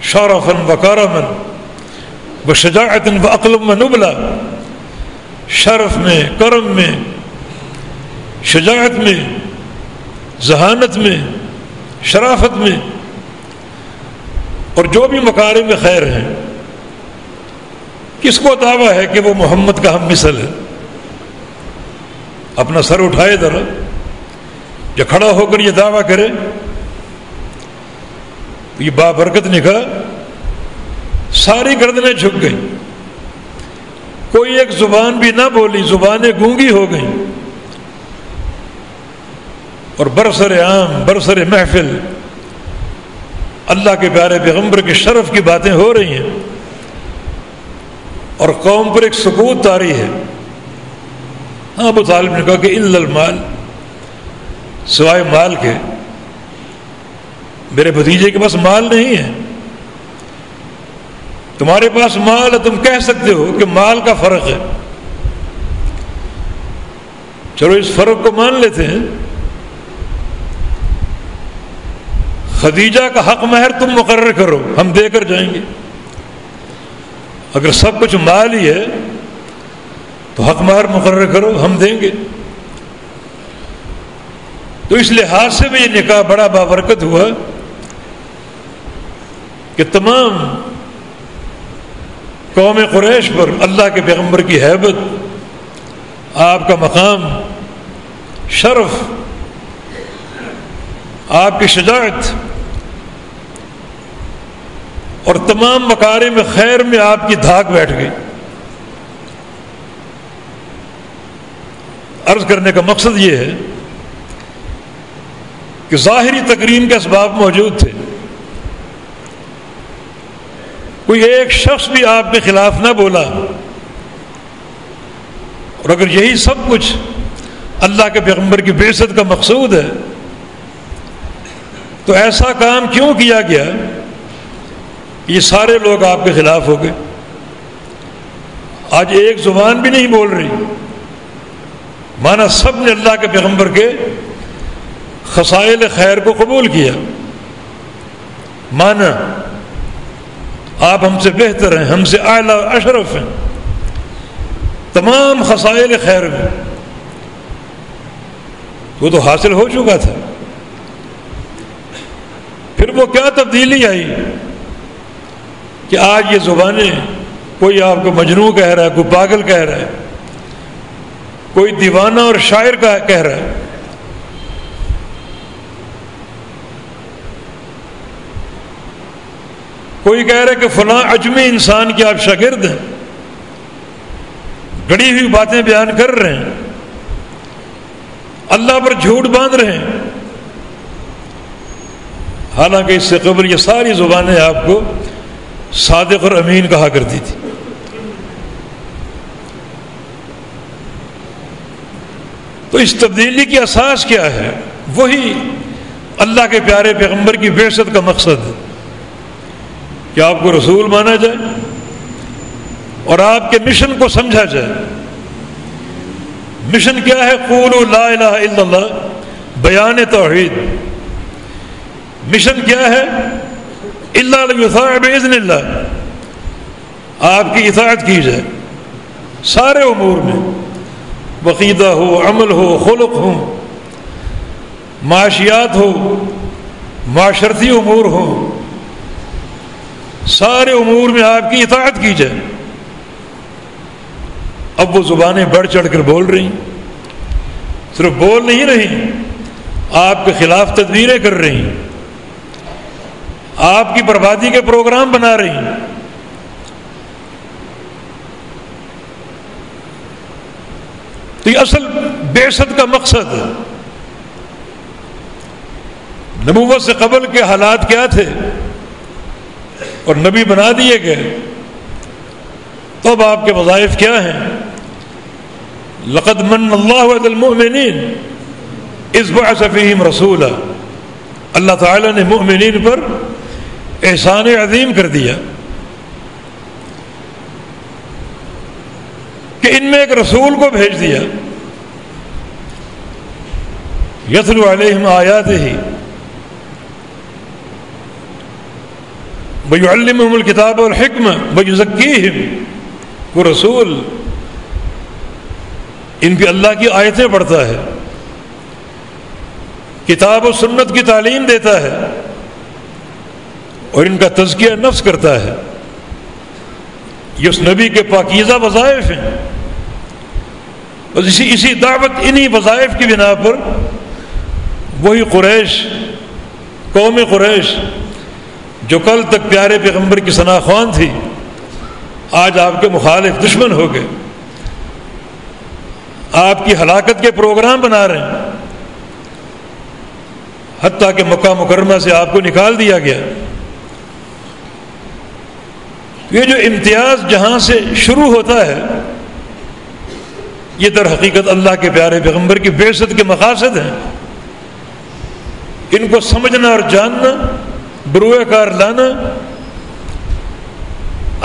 شرفاً و کرما و شجاعۃ و عقل و نبلا، شرف میں، کرم میں، شجاعت میں ذہانت میں، شرافت میں، اور جو بھی مکارم خیر ہیں، کس کو دعویٰ ہے کہ وہ محمد کا ہم مثل ہے؟ اپنا سر اٹھائے ذرا، یا کھڑا ہو کر یہ دعویٰ کرے. یہ بابرکت نکاح ساری گردنیں جھک گئیں، کوئی ایک زبان بھی نہ بولی، زبانیں گونگی ہو گئیں، اور برسر عام، برسر محفل اللہ کے پیارے پیغمبر کے شرف کی باتیں ہو رہی ہیں، اور قوم پر ایک سکوت طاری ہے. ہاں ابو طالب نے کہا کہ الا المال، سوائے مال کے، میرے بھتیجے کے پاس مال نہیں ہے. تمہارے پاس مال ہے، تم کہہ سکتے ہو کہ مال کا فرق ہے. چلو اس فرق کو مان لیتے ہیں. خدیجہ کا حق مہر تم مقرر کرو، ہم دے کر جائیں گے. اگر سب کچھ مال ہی ہے تو حق مہر مقرر کرو، ہم دیں گے. تو اس لحاظ سے بھی یہ نکاح بڑا بابرکت ہوا کہ تمام قوم قریش پر اللہ کے پیغمبر کی ہیبت، آپ کا مقام، شرف، آپ کی شجاعت اور تمام مکارم خیر میں آپ کی دھاک بیٹھ گئی. عرض کرنے کا مقصد یہ ہے کہ ظاہری تکریم کے اسباب موجود تھے، کوئی ایک شخص بھی آپ کے خلاف نہ بولا، اور اگر یہی سب کچھ اللہ کے پیغمبر کی بعثت کا مقصود ہے تو ایسا کام کیوں کیا گیا؟ یہ سارے لوگ آپ کے خلاف ہو گئے. آج ایک زبان بھی نہیں بول رہی، مانا سب نے اللہ کے پیغمبر کے خصائل خیر کو قبول کیا. مانا آپ ہم سے بہتر ہیں، ہم سے اعلیٰ اشرف ہیں تمام خصائل خیر میں. وہ تو حاصل ہو چکا تھا. پھر وہ کیا تبدیلی آئی کہ آج یہ زبانیں، کوئی آپ کو مجنون کہہ رہا ہے، کوئی پاگل کہہ رہا ہے، کوئی دیوانہ اور شاعر کا کہہ رہا ہے. کوئی کہہ رہا ہے کہ فلاں اجمی انسان کے آپ شاگرد ہیں، گڑی ہوئی باتیں بیان کر رہے ہیں، اللہ پر جھوٹ باندھ رہے ہیں. حالانکہ اس سے قبل یہ ساری زبانیں آپ کو صادق اور امین کہا کرتی تھی. تو اس تبدیلی کی اساس کیا ہے؟ وہی اللہ کے پیارے پیغمبر کی بعثت کا مقصد ہے کہ آپ کو رسول مانا جائے اور آپ کے مشن کو سمجھا جائے. مشن کیا ہے؟ قولوا لا الہ الا اللہ، بیان توحید. مشن کیا ہے؟ الا لیطاع باذن اللہ، آپ کی اطاعت کی جائے سارے امور میں، عقیدہ ہو، عمل ہو، خلق ہو، معاشیات ہو، معاشرتی امور ہو، سارے امور میں آپ کی اطاعت کی جائے. اب وہ زبانیں بڑھ چڑھ کر بول رہی، صرف بول نہیں رہی، آپ کے خلاف تدبیریں کر رہی، آپ کی بربادی کے پروگرام بنا رہی ہیں. تو یہ اصل بعثت کا مقصد ہے. نبوت سے قبل کے حالات کیا تھے اور نبی بنا دیے گئے، تو اب آپ کے وظائف کیا ہیں؟ لقد من اللہ علی المؤمنین اذ بعث فیہم رسولا، اللہ تعالیٰ نے مؤمنین پر احسان عظیم کر دیا کہ ان میں ایک رسول کو بھیج دیا، یتلو علیہم آیاتہ ویعلمہم الکتاب والحکمہ ویزکیہم. وہ رسول ان پہ اللہ کی آیتیں پڑھتا ہے، کتاب و سنت کی تعلیم دیتا ہے اور ان کا تزکیہ نفس کرتا ہے. یہ اس نبی کے پاکیزہ وظائف ہیں. اور اسی دعوت انہی وظائف کی بنا پر وہی قریش، قوم قریش جو کل تک پیارے پیغمبر کی ثنا خوان تھی، آج آپ کے مخالف دشمن ہو گئے، آپ کی ہلاکت کے پروگرام بنا رہے ہیں، حتیٰ کہ مکہ مکرمہ سے آپ کو نکال دیا گیا. یہ جو امتیاز جہاں سے شروع ہوتا ہے، یہ در حقیقت اللہ کے پیارے پیغمبر کی بعثت کے مقاصد ہیں. ان کو سمجھنا اور جاننا، بروئے کار لانا،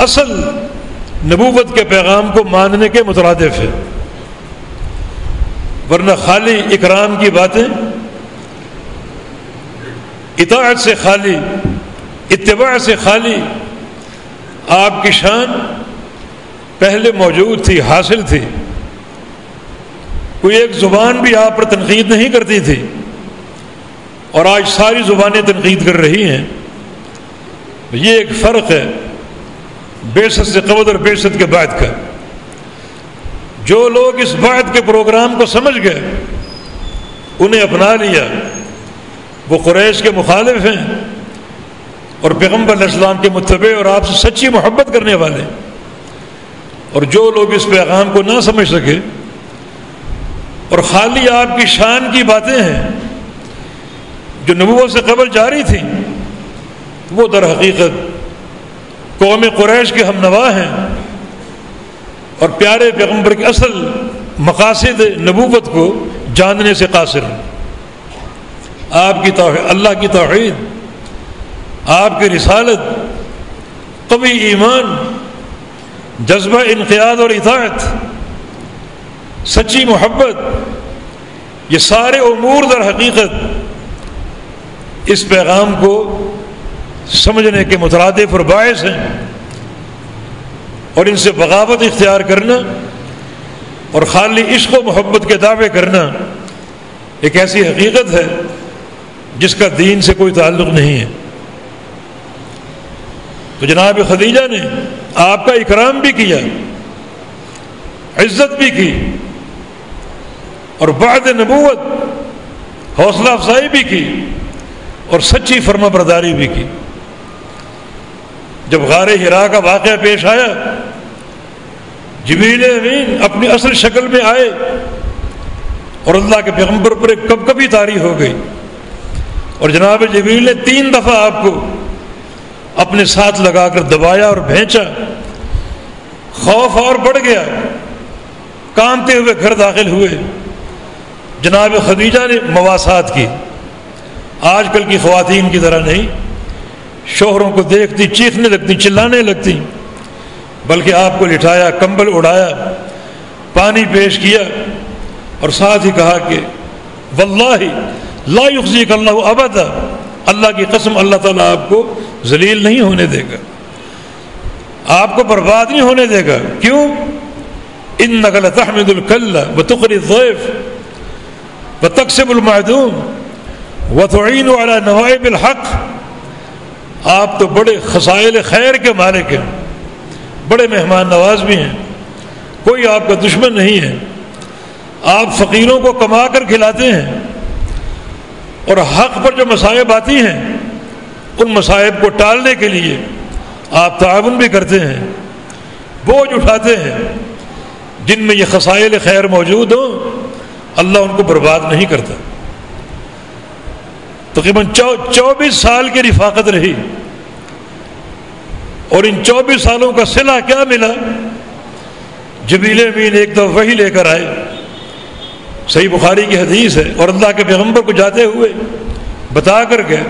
اصل نبوت کے پیغام کو ماننے کے مترادف ہے. ورنہ خالی اکرام کی باتیں، اطاعت سے خالی، اتباع سے خالی آپ کی شان پہلے موجود تھی، حاصل تھی. کوئی ایک زبان بھی آپ پر تنقید نہیں کرتی تھی، اور آج ساری زبانیں تنقید کر رہی ہیں. یہ ایک فرق ہے بعثت سے قبل اور بعثت کے بعد کا. جو لوگ اس بعد کے پروگرام کو سمجھ گئے، انہیں اپنا لیا، وہ قریش کے مخالف ہیں اور پیغمبر علیہ السلام کے متبع اور آپ سے سچی محبت کرنے والے. اور جو لوگ اس پیغام کو نہ سمجھ سکے اور خالی آپ کی شان کی باتیں ہیں جو نبوت سے قبل جاری تھیں، وہ در حقیقت قوم قریش کے ہم نوا ہیں اور پیارے پیغمبر کے اصل مقاصد نبوت کو جاننے سے قاصر ہیں. آپ کی توحید، اللہ کی توحید، آپ کی رسالت، قوی ایمان، جذبہ انقیاد اور اطاعت، سچی محبت، یہ سارے امور در حقیقت اس پیغام کو سمجھنے کے مترادف اور باعث ہیں. اور ان سے بغاوت اختیار کرنا اور خالی عشق و محبت کے دعوے کرنا ایک ایسی حقیقت ہے جس کا دین سے کوئی تعلق نہیں ہے. تو جناب خدیجہ نے آپ کا اکرام بھی کیا، عزت بھی کی، اور بعد نبوت حوصلہ افزائی بھی کی اور سچی فرما برداری بھی کی. جب غار حرا کا واقعہ پیش آیا، جبریل امین اپنی اصل شکل میں آئے اور اللہ کے پیغمبر پر ایک کبکبی طاری ہو گئی، اور جناب جبریل نے 3 دفعہ آپ کو اپنے ساتھ لگا کر دبایا اور بھینچا. خوف اور بڑھ گیا، کانپتے ہوئے گھر داخل ہوئے. جناب خدیجہ نے مواسات کی، آج کل کی خواتین کی طرح نہیں شوہروں کو دیکھتی چیخنے لگتی، چلانے لگتی، بلکہ آپ کو لٹایا، کمبل اڑایا، پانی پیش کیا، اور ساتھ ہی کہا کہ واللہ لا یخزیک اللہ ابدا، اللہ کی قسم اللہ تعالیٰ آپ کو ذلیل نہیں ہونے دے گا، آپ کو برباد نہیں ہونے دے گا. کیوں؟ انک لتحمد الکل وتقری الضیف وتکسب المعدوم وتعین علی نوائب الحق. آپ تو بڑے خصائل خیر کے مالک ہیں، بڑے مہمان نواز بھی ہیں، کوئی آپ کا دشمن نہیں ہے. آپ فقیروں کو کما کر کھلاتے ہیں، اور حق پر جو مصائب آتی ہیں ان مصائب کو ٹالنے کے لیے آپ تعاون بھی کرتے ہیں، بوجھ اٹھاتے ہیں. جن میں یہ خصائل خیر موجود ہوں اللہ ان کو برباد نہیں کرتا. تقریباً 24 سال کی رفاقت رہی، اور ان 24 سالوں کا صلہ کیا ملا؟ جبریل امین ایک دفعہ وحی لے کر آئے، صحیح بخاری کی حدیث ہے، اور اللہ کے پیغمبر کو جاتے ہوئے بتا کر گئے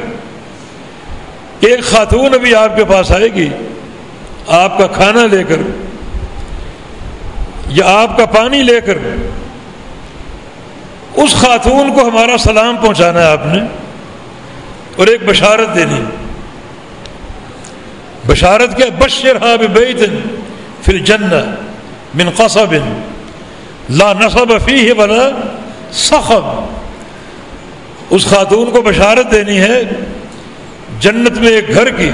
ایک خاتون ابھی آپ کے پاس آئے گی آپ کا کھانا لے کر یا آپ کا پانی لے کر. اس خاتون کو ہمارا سلام پہنچانا ہے آپ نے، اور ایک بشارت دینی. بشارت کیا؟ بشرھا ببیت فی الجنہ من قصب لا نصب فیہ ولا صخب. اس خاتون کو بشارت دینی ہے جنت میں ایک گھر کی،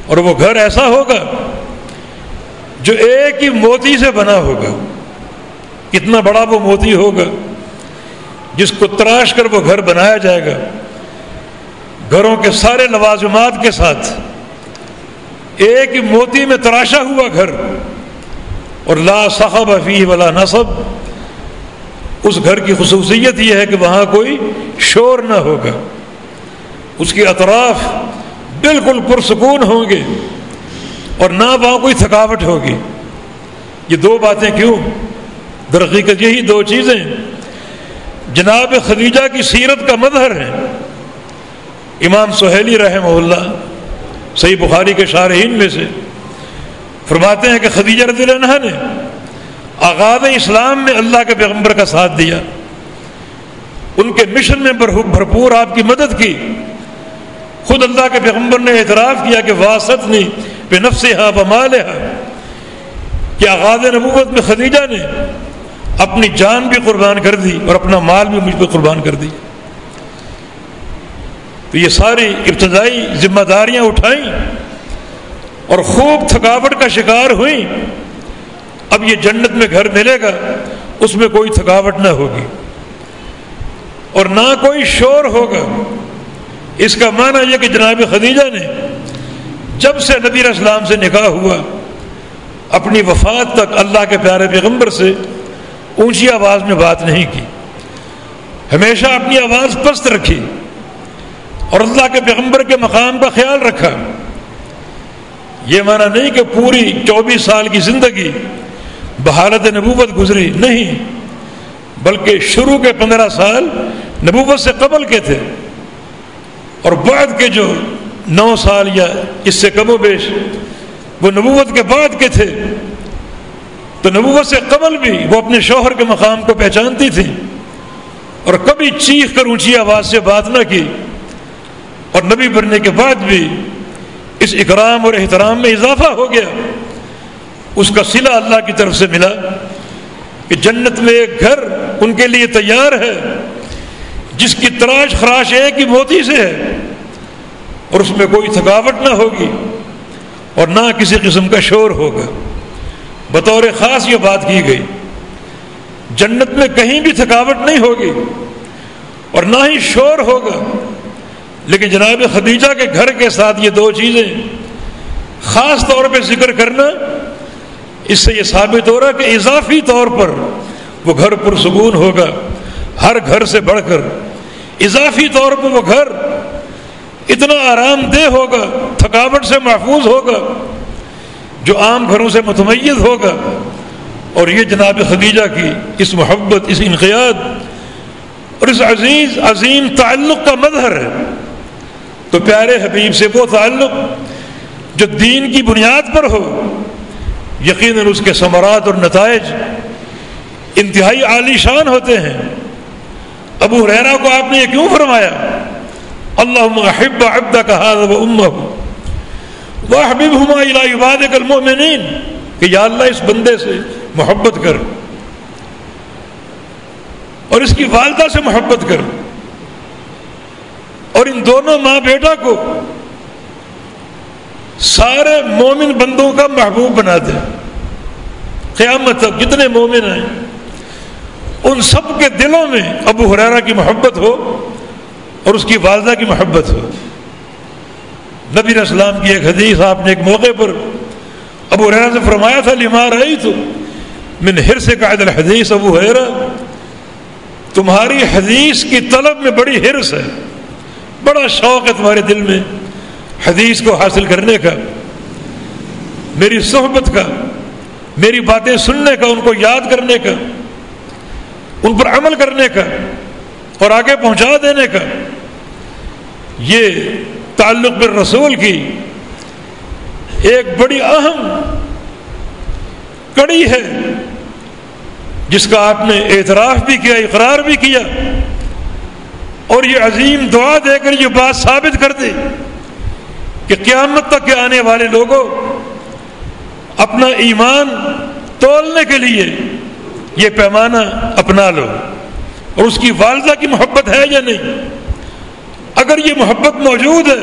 اور وہ گھر ایسا ہوگا جو ایک ہی موتی سے بنا ہوگا۔ کتنا بڑا وہ موتی ہوگا جس کو تراش کر وہ گھر بنایا جائے گا، گھروں کے سارے لوازمات کے ساتھ، ایک ہی موتی میں تراشا ہوا گھر، اور لا صخب فیہ ولا نصب۔ اس گھر کی خصوصیت یہ ہے کہ وہاں کوئی شور نہ ہوگا، اس کے اطراف بالکل پرسکون ہوں گے، اور نہ وہاں کوئی تھکاوٹ ہوگی۔ یہ دو باتیں کیوں؟ در حقیقت یہی دو چیزیں جناب خدیجہ کی سیرت کا مظہر ہیں۔ امام سہیلی رحمہ اللہ صحیح بخاری کے شارحین میں سے فرماتے ہیں کہ خدیجہ رضی اللہ عنہا نے آغاز اسلام میں اللہ کے پیغمبر کا ساتھ دیا، ان کے مشن میں بھرپور آپ کی مدد کی۔ خود اللہ کے پیغمبر نے اعتراف کیا کہ واستنی بنفسہا ومالہا، کہ آغاز نبوت میں خدیجہ نے اپنی جان بھی قربان کر دی اور اپنا مال بھی مجھ پہ قربان کر دی۔ تو یہ ساری ابتدائی ذمہ داریاں اٹھائیں اور خوب تھکاوٹ کا شکار ہوئیں۔ اب یہ جنت میں گھر ملے گا، اس میں کوئی تھکاوٹ نہ ہوگی اور نہ کوئی شور ہوگا۔ اس کا معنی یہ کہ جناب خدیجہ نے جب سے نبی علیہ السلام سے نکاح ہوا، اپنی وفات تک اللہ کے پیارے پیغمبر سے اونچی آواز میں بات نہیں کی، ہمیشہ اپنی آواز پست رکھی اور اللہ کے پیغمبر کے مقام کا خیال رکھا۔ یہ معنی نہیں کہ پوری 24 سال کی زندگی بحالت نبوت گزری، نہیں، بلکہ شروع کے 15 سال نبوت سے قبل کے تھے، اور بعد کے جو 9 سال یا اس سے کم و بیش وہ نبوت کے بعد کے تھے۔ تو نبوت سے قبل بھی وہ اپنے شوہر کے مقام کو پہچانتی تھی اور کبھی چیخ کر اونچی آواز سے بات نہ کی، اور نبی بننے کے بعد بھی اس اکرام اور احترام میں اضافہ ہو گیا۔ اس کا صلہ اللہ کی طرف سے ملا کہ جنت میں ایک گھر ان کے لیے تیار ہے جس کی تراش خراش ایک ہی موتی سے ہے، اور اس میں کوئی تھکاوٹ نہ ہوگی اور نہ کسی قسم کا شور ہوگا۔ بطور خاص یہ بات کی گئی، جنت میں کہیں بھی تھکاوٹ نہیں ہوگی اور نہ ہی شور ہوگا۔ لیکن جناب خدیجہ کے گھر کے ساتھ یہ دو چیزیں خاص طور پہ ذکر کرنا، اس سے یہ ثابت ہو رہا کہ اضافی طور پر وہ گھر پرسکون ہوگا، ہر گھر سے بڑھ کر اضافی طور پر وہ گھر اتنا آرام دہ ہوگا، تھکاوٹ سے محفوظ ہوگا، جو عام گھروں سے متمیز ہوگا۔ اور یہ جناب خدیجہ کی اس محبت، اس انقیاد اور اس عزیز عظیم تعلق کا مظہر ہے۔ تو پیارے حبیب سے وہ تعلق جو دین کی بنیاد پر ہو، یقیناً اس کے ثمرات اور نتائج انتہائی عالی شان ہوتے ہیں۔ ابو ہریرہ کو آپ نے یہ کیوں فرمایا؟ اللہم احب عبدک ھذا و امہ واحببہما الی عبادک المؤمنین، کہ یا اللہ اس بندے سے محبت کر اور اس کی والدہ سے محبت کر، اور ان دونوں ماں بیٹا کو سارے مومن بندوں کا محبوب بنا دے۔ قیامت تک جتنے مومن ہیں ان سب کے دلوں میں ابو ہریرہ کی محبت ہو اور اس کی والدہ کی محبت ہو۔ نبی علیہ السلام کی ایک حدیث آپ نے ایک موقع پر ابو ہریرہ سے فرمایا تھا، لما رأیت من حرصک علی الحدیث، ابو ہریرہ تمہاری حدیث کی طلب میں بڑی حرص ہے، بڑا شوق ہے تمہارے دل میں حدیث کو حاصل کرنے کا، میری صحبت کا، میری باتیں سننے کا، ان کو یاد کرنے کا، ان پر عمل کرنے کا اور آگے پہنچا دینے کا۔ یہ تعلق بالرسول کی ایک بڑی اہم کڑی ہے جس کا آپ نے اعتراف بھی کیا، اقرار بھی کیا، اور یہ عظیم دعا دے کر یہ بات ثابت کر دی کہ قیامت تک کے آنے والے لوگوں اپنا ایمان تولنے کے لیے یہ پیمانہ اپنا لو اور اس کی والدہ کی محبت ہے یا نہیں؟ اگر یہ محبت موجود ہے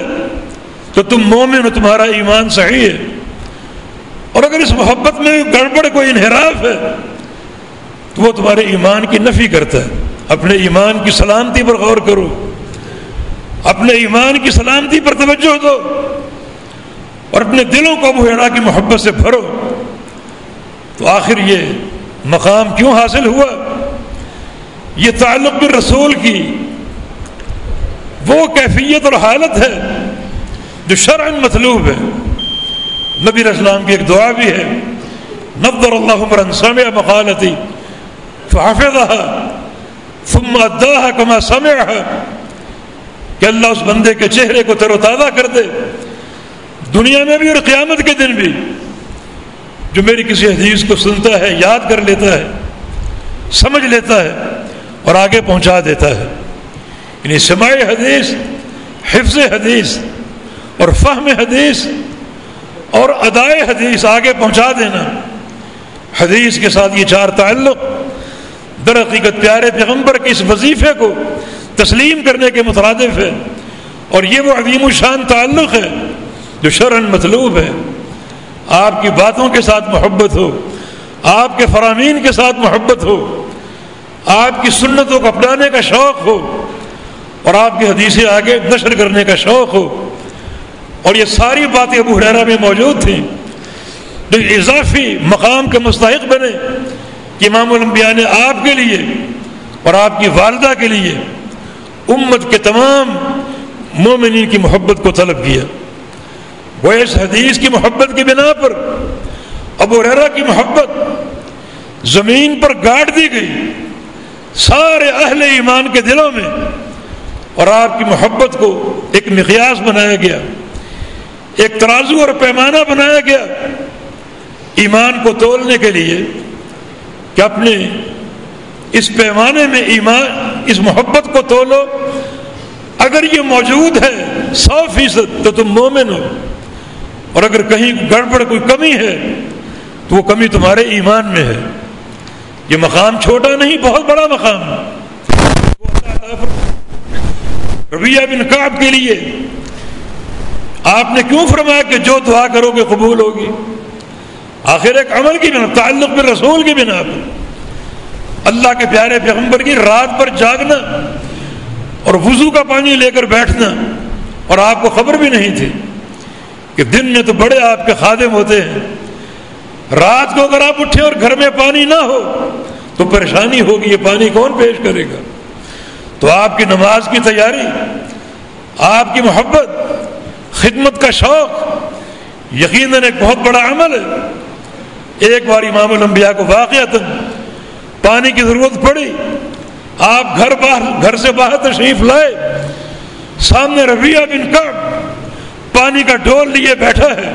تو تم مومن ہو، تمہارا ایمان صحیح ہے. اور اگر اس محبت میں گڑبڑ کوئی انحراف ہے تو وہ تمہارے ایمان کی نفی کرتا ہے. اپنے ایمان کی سلامتی پر غور کرو، اپنے ایمان کی سلامتی پر توجہ دو، اور اپنے دلوں کو ابو ہریرہ کی محبت سے بھرو. تو آخر یہ مقام کیوں حاصل ہوا؟ یہ تعلق بالرسول کی وہ کیفیت اور حالت ہے جو شرعاً مطلوب ہے. نبی علیہ السلام کی ایک دعا بھی ہے، نضر اللہ امرا سمع مقالتی فحفظها ثم اداها كما سمعها، کہ اللہ اس بندے کے چہرے کو تر و تازہ کر دے دنیا میں بھی اور قیامت کے دن بھی، جو میری کسی حدیث کو سنتا ہے، یاد کر لیتا ہے، سمجھ لیتا ہے اور آگے پہنچا دیتا ہے. یعنی سماع حدیث، حفظ حدیث اور فہم حدیث اور ادائے حدیث، آگے پہنچا دینا، حدیث کے ساتھ یہ چار تعلق در حقیقت پیارے پیغمبر کے اس وظیفے کو تسلیم کرنے کے مترادف ہے. اور یہ وہ عظیم الشان تعلق ہے جو شرعاً مطلوب ہے. آپ کی باتوں کے ساتھ محبت ہو، آپ کے فرامین کے ساتھ محبت ہو، آپ کی سنتوں کو اپنانے کا شوق ہو، اور آپ کی حدیثیں آگے نشر کرنے کا شوق ہو. اور یہ ساری باتیں ابو ہریرہ میں موجود تھیں جو اضافی مقام کے مستحق بنے کہ امام الانبیاء نے آپ کے لیے اور آپ کی والدہ کے لیے امت کے تمام مومنین کی محبت کو طلب کیا. وہ اس حدیث کی محبت کی بنا پر ابو ہریرہ کی محبت زمین پر گاڑ دی گئی سارے اہل ایمان کے دلوں میں، اور آپ کی محبت کو ایک مقیاس بنایا گیا، ایک ترازو اور پیمانہ بنایا گیا ایمان کو تولنے کے لیے، کہ اپنے اس پیمانے میں ایمان، اس محبت کو تولو. اگر یہ موجود ہے 100% تو تم مومن ہو، اور اگر کہیں گڑبڑ کوئی کمی ہے تو وہ کمی تمہارے ایمان میں ہے. یہ مقام چھوٹا نہیں، بہت بڑا مقام ہے. ربیعہ بن کعب کے لیے آپ نے کیوں فرمایا کہ جو دعا کرو گے قبول ہوگی؟ آخر ایک عمل کی بنا، تعلق بالرسول کی بنا پر اللہ کے پیارے پیغمبر کی رات پر جاگنا اور وضو کا پانی لے کر بیٹھنا، اور آپ کو خبر بھی نہیں تھی کہ دن میں تو بڑے آپ کے خادم ہوتے ہیں، رات کو اگر آپ اٹھے اور گھر میں پانی نہ ہو تو پریشانی ہوگی، یہ پانی کون پیش کرے گا؟ تو آپ کی نماز کی تیاری، آپ کی محبت، خدمت کا شوق یقیناً ایک بہت بڑا عمل ہے. ایک بار امام الانبیاء کو واقعتاً پانی کی ضرورت پڑی، آپ گھر سے باہر تشریف لائے، سامنے ربیعہ بن کعب پانی کا ڈول لیے بیٹھا ہے.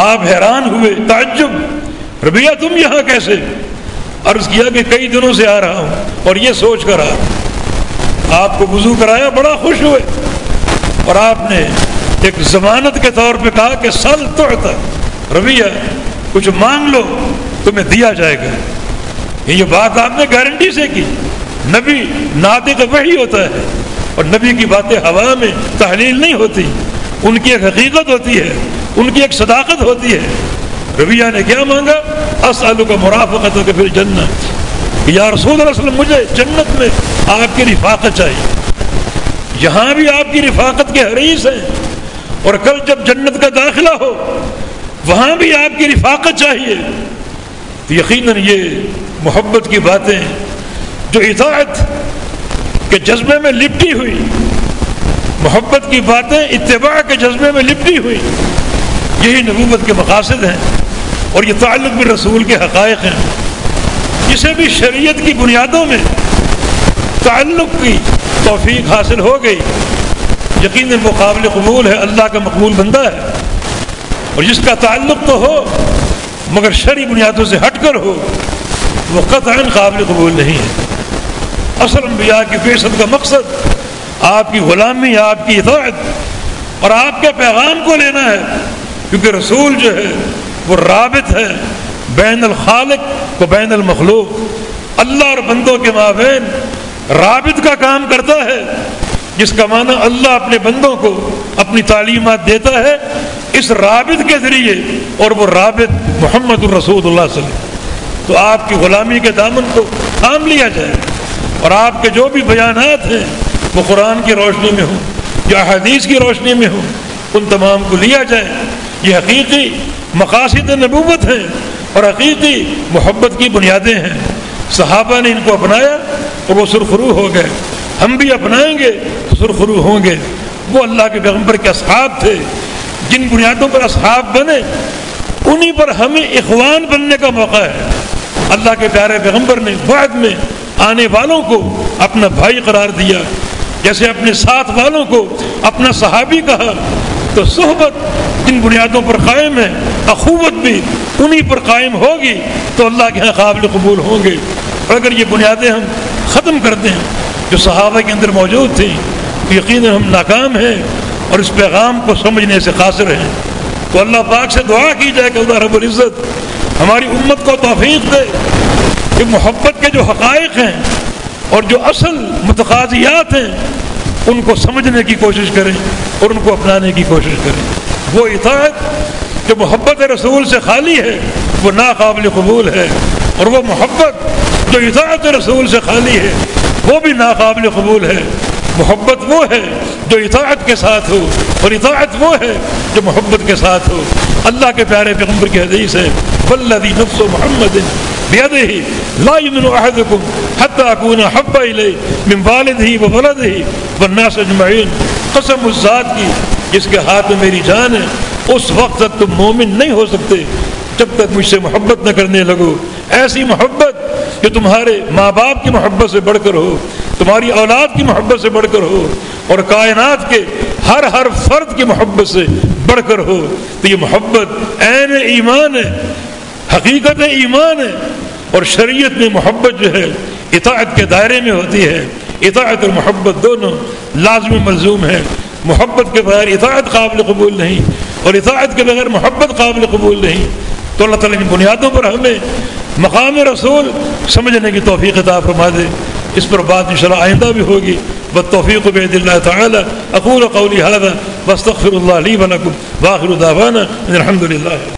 آپ حیران ہوئے، تعجب، ربیعہ تم یہاں کیسے؟ عرض کیا کہ کئی دنوں سے آ رہا ہوں اور یہ سوچ کر آ. آپ کو وضو کرایا، بڑا خوش ہوئے، اور آپ نے ایک ضمانت کے طور پہ کہا کہ سل تعطى، ربیعہ کچھ مانگ لو تمہیں دیا جائے گا. یہ بات آپ نے گارنٹی سے کی. نبی ناطق وحی ہوتا ہے، اور نبی کی باتیں ہوا میں تحلیل نہیں ہوتی، ان کی ایک حقیقت ہوتی ہے، ان کی ایک صداقت ہوتی ہے. ربیعہ نے کیا مانگا؟ اسألک مرافقتک فی الجنہ، یا رسول اللہ علیہ وسلم مجھے جنت میں آپ کی رفاقت چاہیے. یہاں بھی آپ کی رفاقت کے حریص ہیں، اور کل جب جنت کا داخلہ ہو وہاں بھی آپ کی رفاقت چاہیے. تو یقیناً یہ محبت کی باتیں جو اطاعت کے جذبے میں لپٹی ہوئی، محبت کی باتیں اتباع کے جذبے میں لپٹی ہوئی، یہی نبوت کے مقاصد ہیں اور یہ تعلق بالرسول کے حقائق ہیں. جسے بھی شریعت کی بنیادوں میں تعلق کی توفیق حاصل ہو گئی یقیناً وہ قابل قبول ہے، اللہ کا مقبول بندہ ہے. اور جس کا تعلق تو ہو مگر شرعی بنیادوں سے ہٹ کر ہو وہ قطعاً قابل قبول نہیں ہے. اصل انبیاء کی بعثت کا مقصد آپ کی غلامی، آپ کی اطاعت اور آپ کے پیغام کو لینا ہے، کیونکہ رسول جو ہے وہ رابط ہے بین الخالق و بین المخلوق، اللہ اور بندوں کے مابین رابط کا کام کرتا ہے، جس کا معنی اللہ اپنے بندوں کو اپنی تعلیمات دیتا ہے اس رابط کے ذریعے، اور وہ رابط محمد الرسول اللہ صلی اللہ علیہ وسلم۔ تو آپ کی غلامی کے دامن کو تھام لیا جائے، اور آپ کے جو بھی بیانات ہیں وہ قرآن کی روشنی میں ہوں یا حدیث کی روشنی میں ہوں، ان تمام کو لیا جائے۔ یہ حقیقی مقاصد نبوت ہیں اور حقیقی محبت کی بنیادیں ہیں۔ صحابہ نے ان کو اپنایا اور وہ سرخرو ہو گئے، ہم بھی اپنائیں گے تو سرخرو ہوں گے۔ وہ اللہ کے پیغمبر کے اصحاب تھے، جن بنیادوں پر اصحاب بنے انہی پر ہمیں اخوان بننے کا موقع ہے۔ اللہ کے پیارے پیغمبر نے بعد میں آنے والوں کو اپنا بھائی قرار دیا، جیسے اپنے ساتھ والوں کو اپنا صحابی کہا۔ تو صحبت جن بنیادوں پر قائم ہے، اخوت بھی انہی پر قائم ہوگی تو اللہ کے ہاں قابل قبول ہوں گے۔ اور اگر یہ بنیادیں ہم ختم کر دیں جو صحابہ کے اندر موجود تھیں تو یقیناً ہم ناکام ہیں اور اس پیغام کو سمجھنے سے قاصر ہیں۔ تو اللہ پاک سے دعا کی جائے کہ اللہ رب العزت ہماری امت کو توفیق دے کہ محبت کے جو حقائق ہیں اور جو اصل متقاضیات ہیں ان کو سمجھنے کی کوشش کریں اور ان کو اپنانے کی کوشش کریں۔ وہ اطاعت جو محبت رسول سے خالی ہے وہ ناقابل قبول ہے، اور وہ محبت جو اطاعت رسول سے خالی ہے وہ بھی ناقابل قبول ہے۔ محبت وہ ہے جو اطاعت کے ساتھ ہو، اور اطاعت وہ ہے جو محبت کے ساتھ ہو۔ اللہ کے پیارے پیغمبر کی حدیث ہے، والذی نفس محمد بیدہ لا یؤمن احدکم حتی اکون احب الیہ من والدہ وولدہ والناس اجمعین۔ قسم اس ذات کی جس کے ہاتھ میں میری جان ہے، اس وقت تک تم مومن نہیں ہو سکتے جب تک مجھ سے محبت نہ کرنے لگو۔ ایسی محبت کہ تمہارے ماں باپ کی محبت سے بڑھ کر ہو، تمہاری اولاد کی محبت سے بڑھ کر ہو، اور کائنات کے ہر فرد کی محبت سے بڑھ کر ہو۔ تو یہ محبت عین ایمان ہے، حقیقت ایمان ہے۔ اور شریعت میں محبت جو ہے اطاعت کے دائرے میں ہوتی ہے۔ اطاعت اور محبت دونوں لازم ملزوم ہیں۔ محبت کے بغیر اطاعت قابل قبول نہیں، اور اطاعت کے بغیر محبت قابل قبول نہیں۔ تو اللہ تعالیٰ ان بنیادوں پر ہمیں مقام رسول سمجھنے کی توفیق عطا فرما دے۔ اس پر بات انشاءاللہ آئندہ بھی ہوگی۔ والتوفیق بید اللہ تعالی۔ اقول قولی ھذا واستغفر اللہ لی ولکم، وآخر دعوانا ان الحمد للہ۔